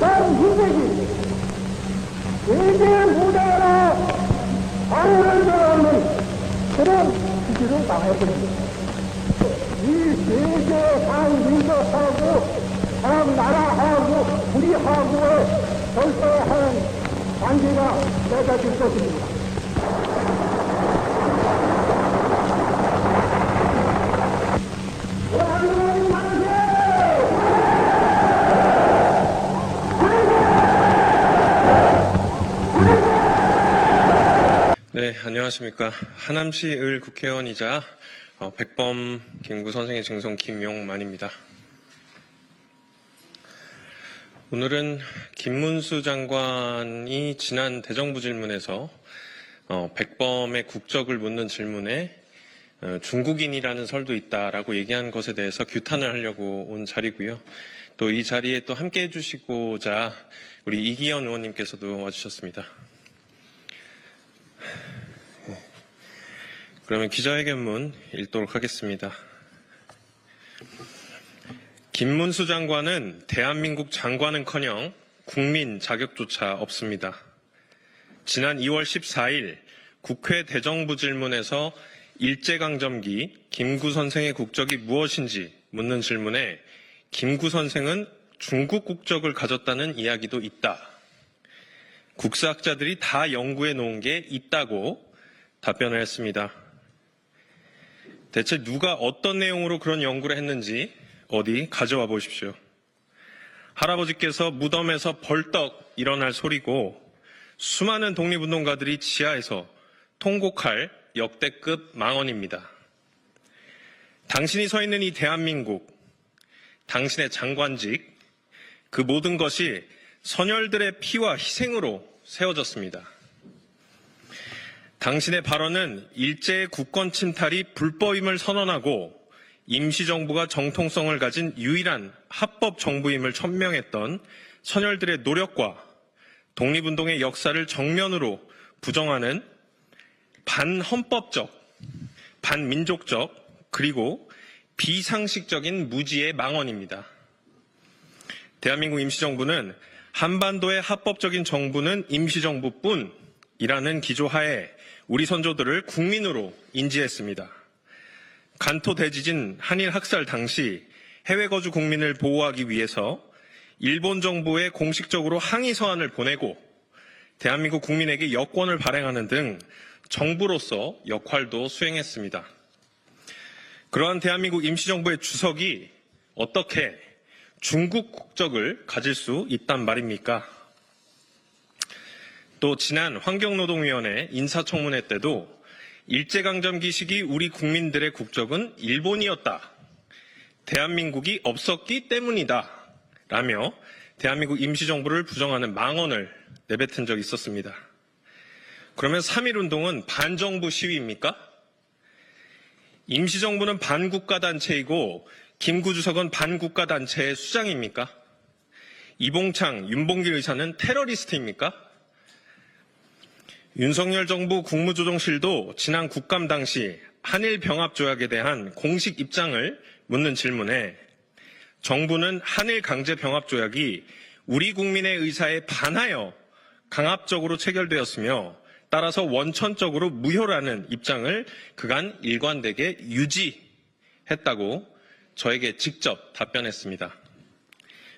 다른 인생이 세계 무대로 방어를 하는 그런 시기를 당해버립니다. 이 세계 상민족하고 각 나라하고 우리하고의 절대한 관계가 맺어질 것입니다. 네, 안녕하십니까. 하남시 을 국회의원이자 백범 김구 선생의 증손 김용만입니다. 오늘은 김문수 장관이 지난 대정부 질문에서 백범의 국적을 묻는 질문에 중국인이라는 설도 있다라고 얘기한 것에 대해서 규탄을 하려고 온 자리고요. 또 이 자리에 또 함께 해주시고자 우리 이기현 의원님께서도 와주셨습니다. 그러면 기자회견문 읽도록 하겠습니다. 김문수 장관은 대한민국 장관은커녕 국민 자격조차 없습니다. 지난 2월 14일 국회 대정부 질문에서 일제강점기 김구 선생의 국적이 무엇인지 묻는 질문에 김구 선생은 중국 국적을 가졌다는 이야기도 있다. 국사학자들이 다 연구해 놓은 게 있다고 답변을 했습니다. 대체 누가 어떤 내용으로 그런 연구를 했는지 어디 가져와 보십시오. 할아버지께서 무덤에서 벌떡 일어날 소리고 수많은 독립운동가들이 지하에서 통곡할 역대급 망언입니다. 당신이 서 있는 이 대한민국, 당신의 장관직, 그 모든 것이 선열들의 피와 희생으로 세워졌습니다. 당신의 발언은 일제의 국권 침탈이 불법임을 선언하고 임시정부가 정통성을 가진 유일한 합법 정부임을 천명했던 선열들의 노력과 독립운동의 역사를 정면으로 부정하는 반헌법적, 반민족적, 그리고 비상식적인 무지의 망언입니다. 대한민국 임시정부는 한반도의 합법적인 정부는 임시정부뿐이라는 기조하에 우리 선조들을 국민으로 인지했습니다. 간토 대지진 한일 학살 당시 해외 거주 국민을 보호하기 위해서 일본 정부에 공식적으로 항의 서한을 보내고 대한민국 국민에게 여권을 발행하는 등 정부로서 역할도 수행했습니다. 그러한 대한민국 임시정부의 주석이 어떻게 중국 국적을 가질 수 있단 말입니까? 또 지난 환경노동위원회 인사청문회 때도 일제강점기 시기 우리 국민들의 국적은 일본이었다. 대한민국이 없었기 때문이다. 라며 대한민국 임시정부를 부정하는 망언을 내뱉은 적이 있었습니다. 그러면 3.1운동은 반정부 시위입니까? 임시정부는 반국가단체이고 김구 주석은 반국가단체의 수장입니까? 이봉창, 윤봉길 의사는 테러리스트입니까? 윤석열 정부 국무조정실도 지난 국감 당시 한일 병합조약에 대한 공식 입장을 묻는 질문에 정부는 한일 강제병합조약이 우리 국민의 의사에 반하여 강압적으로 체결되었으며 따라서 원천적으로 무효라는 입장을 그간 일관되게 유지했다고 저에게 직접 답변했습니다.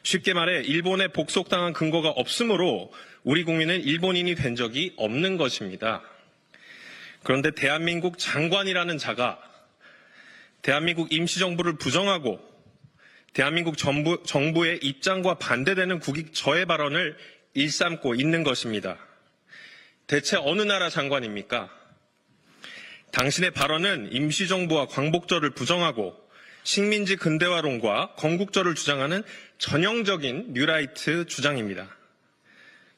쉽게 말해 일본에 복속당한 근거가 없으므로 우리 국민은 일본인이 된 적이 없는 것입니다. 그런데 대한민국 장관이라는 자가 대한민국 임시정부를 부정하고 대한민국 정부의 입장과 반대되는 국익저해 발언을 일삼고 있는 것입니다. 대체 어느 나라 장관입니까? 당신의 발언은 임시정부와 광복절을 부정하고 식민지 근대화론과 건국절을 주장하는 전형적인 뉴라이트 주장입니다.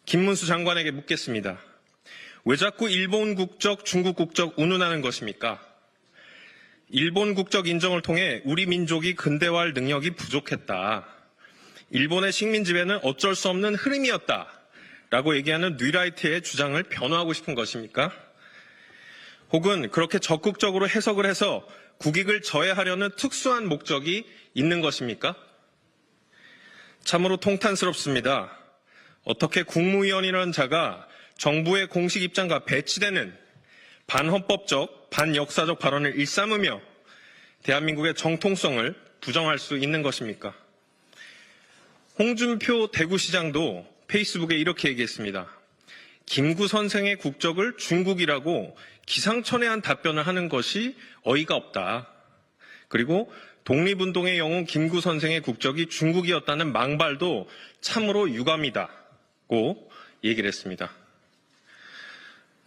김문수 장관에게 묻겠습니다. 왜 자꾸 일본 국적, 중국 국적 운운하는 것입니까? 일본 국적 인정을 통해 우리 민족이 근대화할 능력이 부족했다. 일본의 식민지배는 어쩔 수 없는 흐름이었다. 라고 얘기하는 뉴라이트의 주장을 변호하고 싶은 것입니까? 혹은 그렇게 적극적으로 해석을 해서 국익을 저해하려는 특수한 목적이 있는 것입니까? 참으로 통탄스럽습니다. 어떻게 국무위원이라는 자가 정부의 공식 입장과 배치되는 반헌법적, 반역사적 발언을 일삼으며 대한민국의 정통성을 부정할 수 있는 것입니까? 홍준표 대구시장도 페이스북에 이렇게 얘기했습니다. 김구 선생의 국적을 중국이라고 기상천외한 답변을 하는 것이 어이가 없다. 그리고 독립운동의 영웅 김구 선생의 국적이 중국이었다는 망발도 참으로 유감이다고 얘기를 했습니다.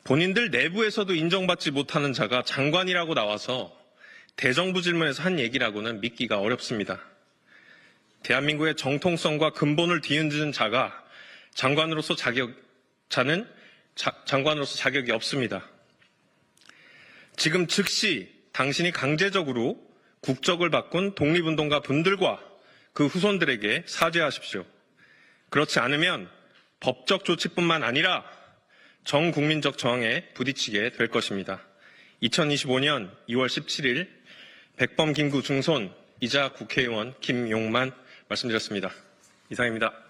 본인들 내부에서도 인정받지 못하는 자가 장관이라고 나와서 대정부 질문에서 한 얘기라고는 믿기가 어렵습니다. 대한민국의 정통성과 근본을 뒤흔드는 자가 장관으로서 자격이 없습니다. 지금 즉시 당신이 강제적으로 국적을 바꾼 독립운동가 분들과 그 후손들에게 사죄하십시오. 그렇지 않으면 법적 조치뿐만 아니라 정국민적 저항에 부딪히게 될 것입니다. 2025년 2월 17일 백범 김구 중손이자 국회의원 김용만 말씀드렸습니다. 이상입니다.